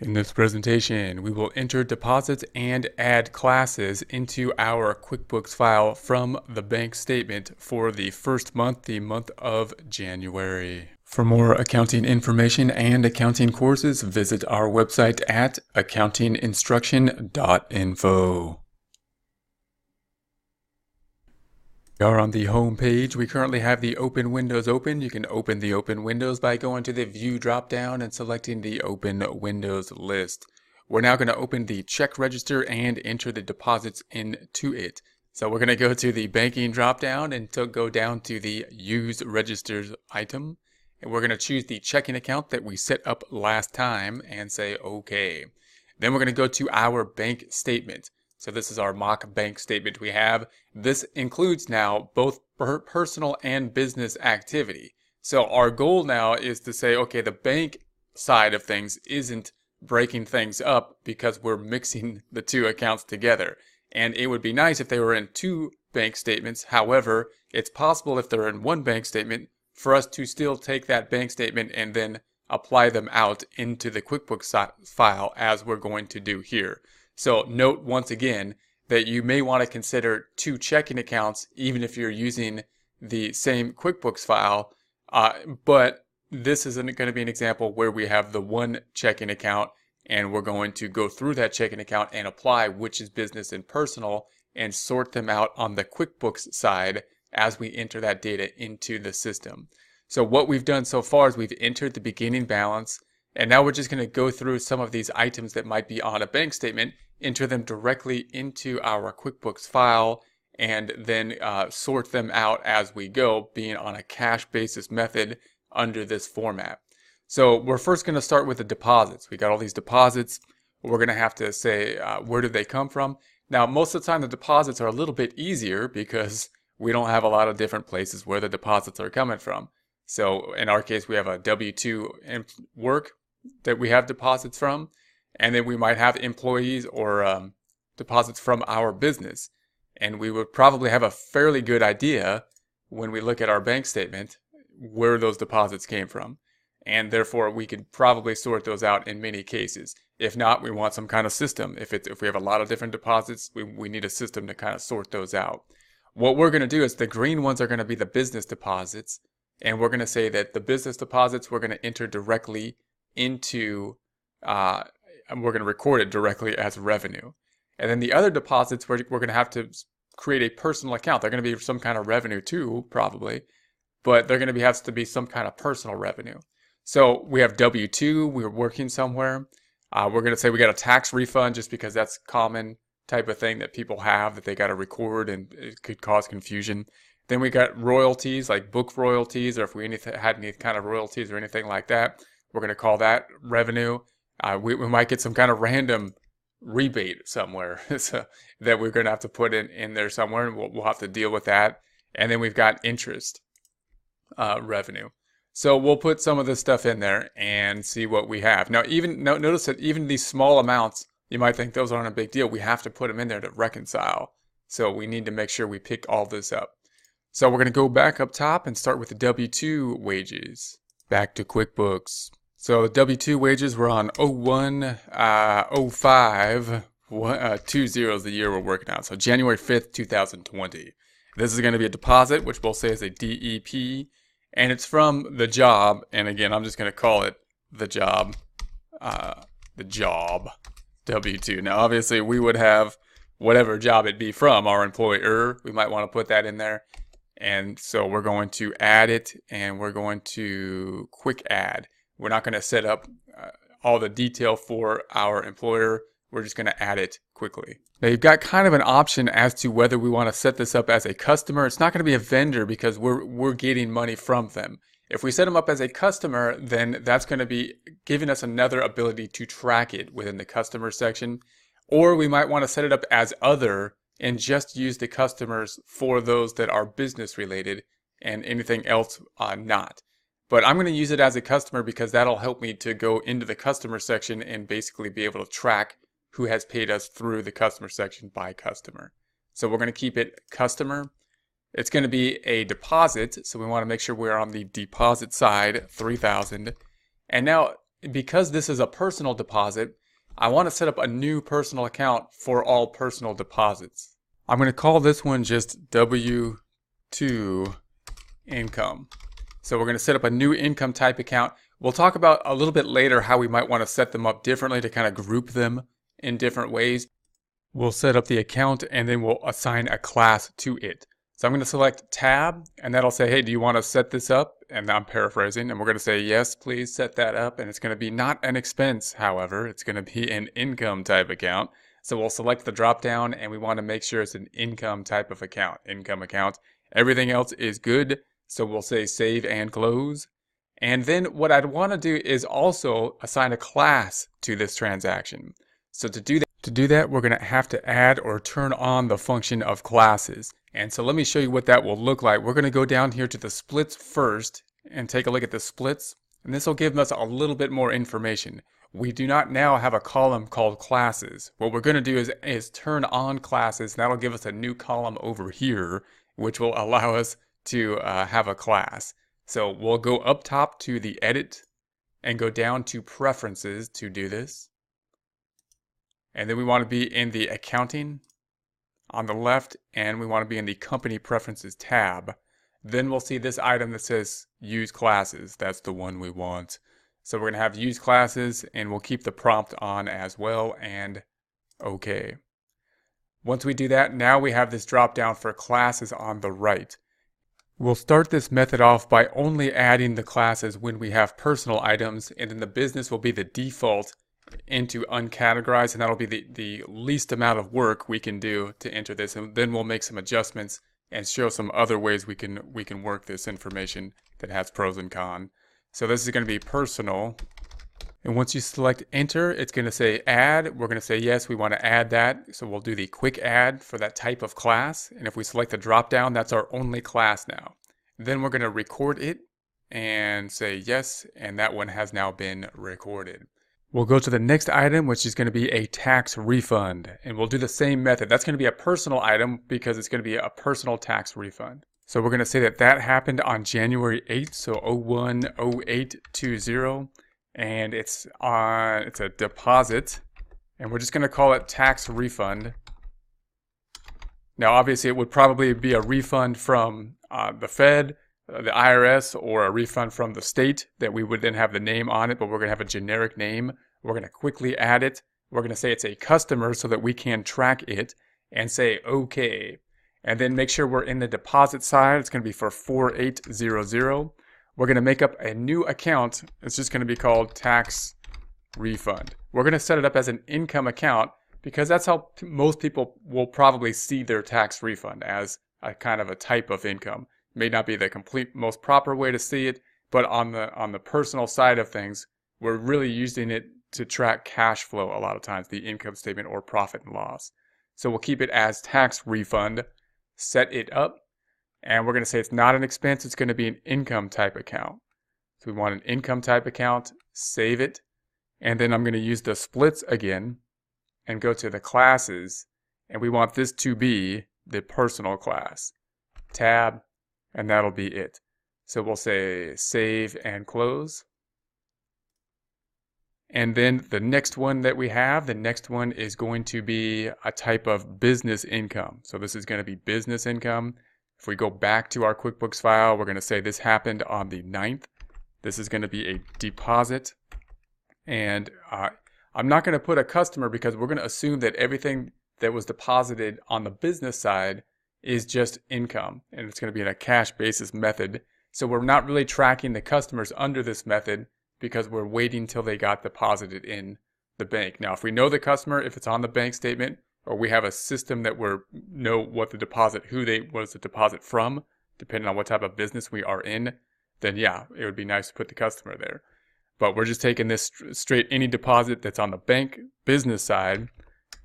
In this presentation, we will enter deposits and add classes into our QuickBooks file from the bank statement for the first month, the month of January. For more accounting information and accounting courses, visit our website at accountinginstruction.info. We are on the home page. We currently have the open windows open. You can open the open windows by going to the view drop-down and selecting the open windows list. We're now going to open the check register and enter the deposits into it. So we're going to go to the banking drop-down and go down to the use registers item. And we're going to choose the checking account that we set up last time and say OK. Then we're going to go to our bank statement. So this is our mock bank statement we have. This includes now both personal and business activity. So our goal now is to say, okay, the bank side of things isn't breaking things up because we're mixing the two accounts together. And it would be nice if they were in two bank statements. However, it's possible if they're in one bank statement for us to still take that bank statement and then apply them out into the QuickBooks file as we're going to do here. So note once again that you may want to consider two checking accounts even if you're using the same QuickBooks file, but this isn't going to be an example where we have the one checking account and we're going to go through that checking account and apply which is business and personal and sort them out on the QuickBooks side as we enter that data into the system. So what we've done so far is we've entered the beginning balance, and now we're just going to go through some of these items that might be on a bank statement, enter them directly into our QuickBooks file, and then sort them out as we go, being on a cash basis method under this format. So we're first going to start with the deposits. We got all these deposits. We're going to have to say where did they come from. Now most of the time the deposits are a little bit easier because we don't have a lot of different places where the deposits are coming from. So in our case we have a W-2 work that we have deposits from, and then we might have employees or deposits from our business. And we would probably have a fairly good idea when we look at our bank statement where those deposits came from. And therefore we could probably sort those out in many cases. If not, we want some kind of system. If we have a lot of different deposits, we need a system to kind of sort those out. What we're going to do is the green ones are going to be the business deposits. And we're going to say that the business deposits we're going to enter directly into, and we're going to record it directly as revenue. And then the other deposits, we're going to have to create a personal account. They're going to be some kind of revenue too, probably, but they're going to have to be some kind of personal revenue. So we have W-2, we're working somewhere. We're going to say we got a tax refund just because that's common type of thing that people have that they got to record and it could cause confusion. Then we got royalties, like book royalties, or if we had any kind of royalties or anything like that, we're going to call that revenue. We might get some kind of random rebate somewhere so that we're going to have to put in there somewhere, and we'll have to deal with that. And then we've got interest revenue. So we'll put some of this stuff in there and see what we have. Now, notice that even these small amounts, you might think those aren't a big deal. We have to put them in there to reconcile. So we need to make sure we pick all this up. So we're going to go back up top and start with the W-2 wages. Back to QuickBooks. So the W-2 wages were on 01/05, 20 is the year we're working on. So January 5th, 2020. This is going to be a deposit, which we'll say is a DEP, and it's from the job. And again, I'm just going to call it the job W-2. Now, obviously, we would have whatever job it'd be from our employer. We might want to put that in there. And so we're going to add it, and we're going to quick add. We're not going to set up all the detail for our employer. We're just going to add it quickly. Now you've got kind of an option as to whether we want to set this up as a customer. It's not going to be a vendor because we're getting money from them. If we set them up as a customer, then that's going to be giving us another ability to track it within the customer section. Or we might want to set it up as other and just use the customers for those that are business related and anything else not. But I'm going to use it as a customer because that'll help me to go into the customer section and basically be able to track who has paid us through the customer section by customer. So we're going to keep it customer. It's going to be a deposit, so we want to make sure we're on the deposit side, $3,000. And now because this is a personal deposit, I want to set up a new personal account for all personal deposits. I'm going to call this one just W2 income. So we're going to set up a new income type account. We'll talk about a little bit later how we might want to set them up differently to kind of group them in different ways. We'll set up the account and then we'll assign a class to it. So I'm going to select tab and that'll say, hey, do you want to set this up? And I'm paraphrasing, and we're going to say, yes, please set that up. And it's going to be not an expense, however, it's going to be an income type account. So we'll select the drop down and we want to make sure it's an income type of account, income account. Everything else is good. So we'll say save and close. And then what I'd want to do is also assign a class to this transaction. So to do that, we're going to have to add or turn on the function of classes. And so let me show you what that will look like. We're going to go down here to the splits first and take a look at the splits. And this will give us a little bit more information. We do not now have a column called classes. What we're going to do is turn on classes. And that'll give us a new column over here, which will allow us to have a class. So we'll go up top to the edit and go down to preferences to do this. And then we want to be in the accounting on the left, and we want to be in the company preferences tab. Then we'll see this item that says use classes. That's the one we want. So we're going to have use classes, and we'll keep the prompt on as well, and okay. Once we do that, now we have this drop down for classes on the right. We'll start this method off by only adding the classes when we have personal items, and then the business will be the default into uncategorized, and that'll be the least amount of work we can do to enter this. And then we'll make some adjustments and show some other ways we can work this information that has pros and cons. So this is going to be personal, and once you select enter, it's going to say add. We're going to say yes, we want to add that, so we'll do the quick add for that type of class. And if we select the drop down, that's our only class now. Then we're going to record it and say yes, and that one has now been recorded. We'll go to the next item, which is going to be a tax refund, and we'll do the same method. That's going to be a personal item because it's going to be a personal tax refund. So we're going to say that that happened on January 8th, so 01/08/20, and it's a deposit, and we're just going to call it tax refund. Now, obviously, it would probably be a refund from the Fed, the IRS, or a refund from the state that we would then have the name on it, but we're going to have a generic name. We're going to quickly add it. We're going to say it's a customer so that we can track it and say okay. And then make sure we're in the deposit side. It's going to be for 4800. We're going to make up a new account. It's just going to be called tax refund. We're going to set it up as an income account because that's how most people will probably see their tax refund, as a kind of a type of income. May not be the complete most proper way to see it, but on the personal side of things, we're really using it to track cash flow a lot of times, the income statement or profit and loss. So we'll keep it as tax refund, set it up, and we're going to say it's not an expense, it's going to be an income type account. So we want an income type account, save it, and then I'm going to use the splits again and go to the classes, and we want this to be the personal class. Tab, and that'll be it. So we'll say save and close. And then the next one that we have, the next one is going to be a type of business income. So this is going to be business income. If we go back to our QuickBooks file, we're going to say this happened on the 9th. This is going to be a deposit. And I'm not going to put a customer because we're going to assume that everything that was deposited on the business side is just income, and it's going to be in a cash basis method. So we're not really tracking the customers under this method because we're waiting till they got deposited in the bank. Now, if we know the customer, if it's on the bank statement, or we have a system that we know what the deposit, was the deposit from, depending on what type of business we are in, then yeah, it would be nice to put the customer there. But we're just taking this straight, any deposit that's on the bank business side,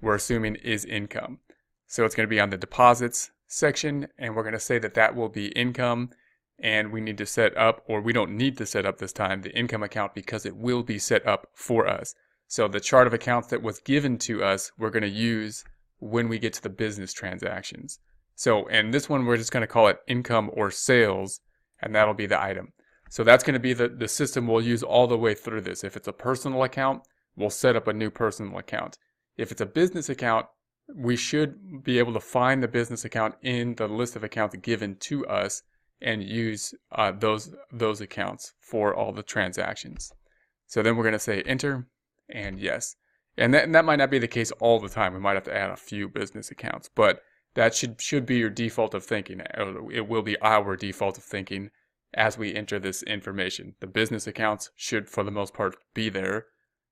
we're assuming is income. So it's going to be on the deposits section, and we're going to say that that will be income, and we need to set up, or we don't need to set up this time, the income account because it will be set up for us. So the chart of accounts that was given to us, we're going to use when we get to the business transactions. So, and this one we're just going to call it income or sales, and that'll be the item. So that's going to be the system we'll use all the way through this. If it's a personal account, we'll set up a new personal account. If it's a business account, we should be able to find the business account in the list of accounts given to us and use those accounts for all the transactions. So then we're going to say enter and yes. And that might not be the case all the time. We might have to add a few business accounts, but that should be your default of thinking. It will be our default of thinking as we enter this information. The business accounts should, for the most part, be there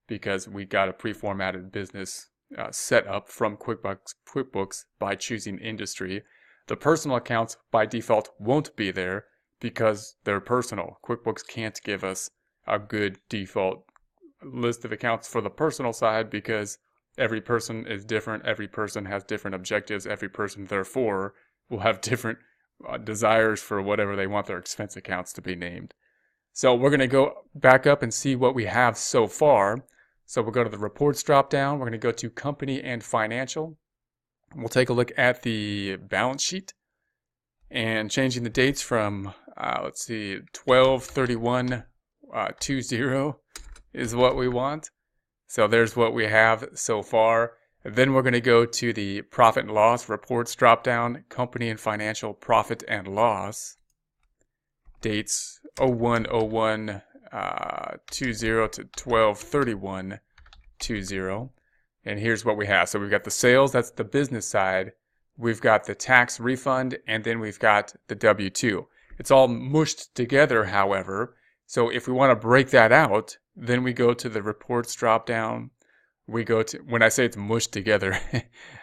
because we got a pre-formatted business set up from QuickBooks by choosing industry. The personal accounts by default won't be there because they're personal. QuickBooks can't give us a good default list of accounts for the personal side because every person is different. Every person has different objectives. Every person, therefore, will have different desires for whatever they want their expense accounts to be named. So we're going to go back up and see what we have so far. So we'll go to the reports drop down. We're going to go to company and financial. We'll take a look at the balance sheet and changing the dates from, let's see, 12/31/20 is what we want. So there's what we have so far. Then we're going to go to the profit and loss reports drop down, company and financial profit and loss. Dates 01/01/20 to 12/31/20. And here's what we have. So we've got the sales, that's the business side. We've got the tax refund, and then we've got the W-2. It's all mushed together, however. So if we want to break that out, then we go to the reports drop down. We go to, when I say it's mushed together,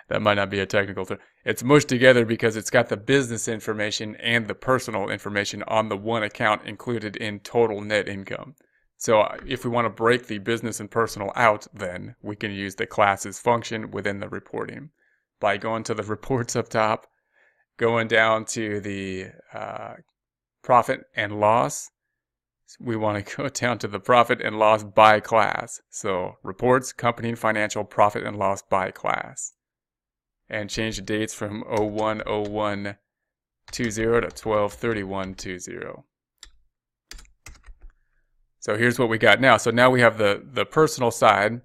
that might not be a technical term. It's mushed together because it's got the business information and the personal information on the one account included in total net income. So if we want to break the business and personal out, then we can use the classes function within the reporting by going to the reports up top, going down to the profit and loss. We want to go down to the profit and loss by class. So reports, company and financial, profit and loss by class. And change the dates from 01/01/20 to 12/31/20. So here's what we got now. So now we have the personal side,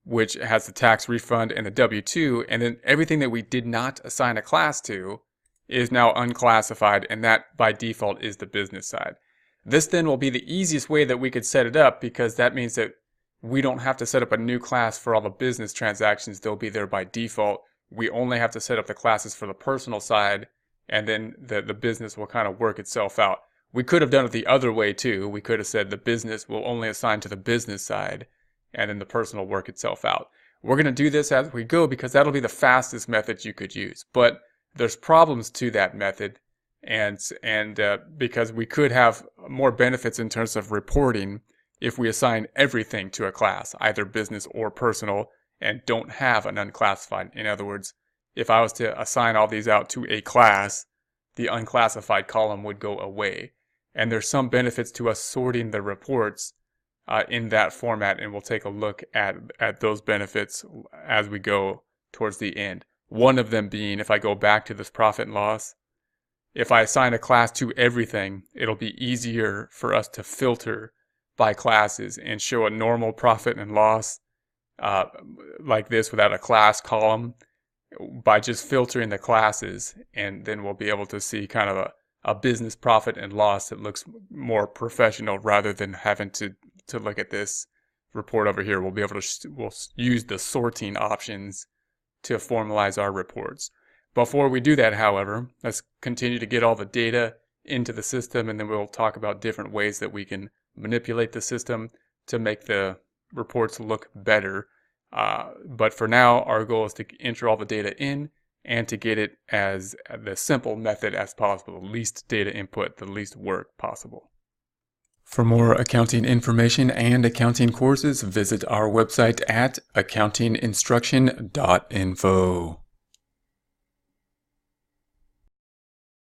which has the tax refund and the W-2, and then everything that we did not assign a class to is now unclassified, and that by default is the business side. This then will be the easiest way that we could set it up because that means that we don't have to set up a new class for all the business transactions. They'll be there by default. We only have to set up the classes for the personal side, and then the business will kind of work itself out. We could have done it the other way too. We could have said the business will only assign to the business side, and then the personal will work itself out. We're going to do this as we go because that'll be the fastest method you could use. But there's problems to that method. And because we could have more benefits in terms of reporting if we assign everything to a class, either business or personal, and don't have an unclassified. In other words, if I was to assign all these out to a class, the unclassified column would go away. And there's some benefits to us sorting the reports in that format, and we'll take a look at those benefits as we go towards the end. One of them being, if I go back to this profit and loss, if I assign a class to everything, it'll be easier for us to filter by classes and show a normal profit and loss like this without a class column by just filtering the classes, and then we'll be able to see kind of a business profit and loss that looks more professional rather than having to look at this report over here. We'll be able to we'll use the sorting options to formalize our reports. Before we do that, however, let's continue to get all the data into the system, and then we'll talk about different ways that we can manipulate the system to make the reports look better. But for now, our goal is to enter all the data in and to get it as the simple method as possible, the least data input, the least work possible. For more accounting information and accounting courses, visit our website at accountinginstruction.info.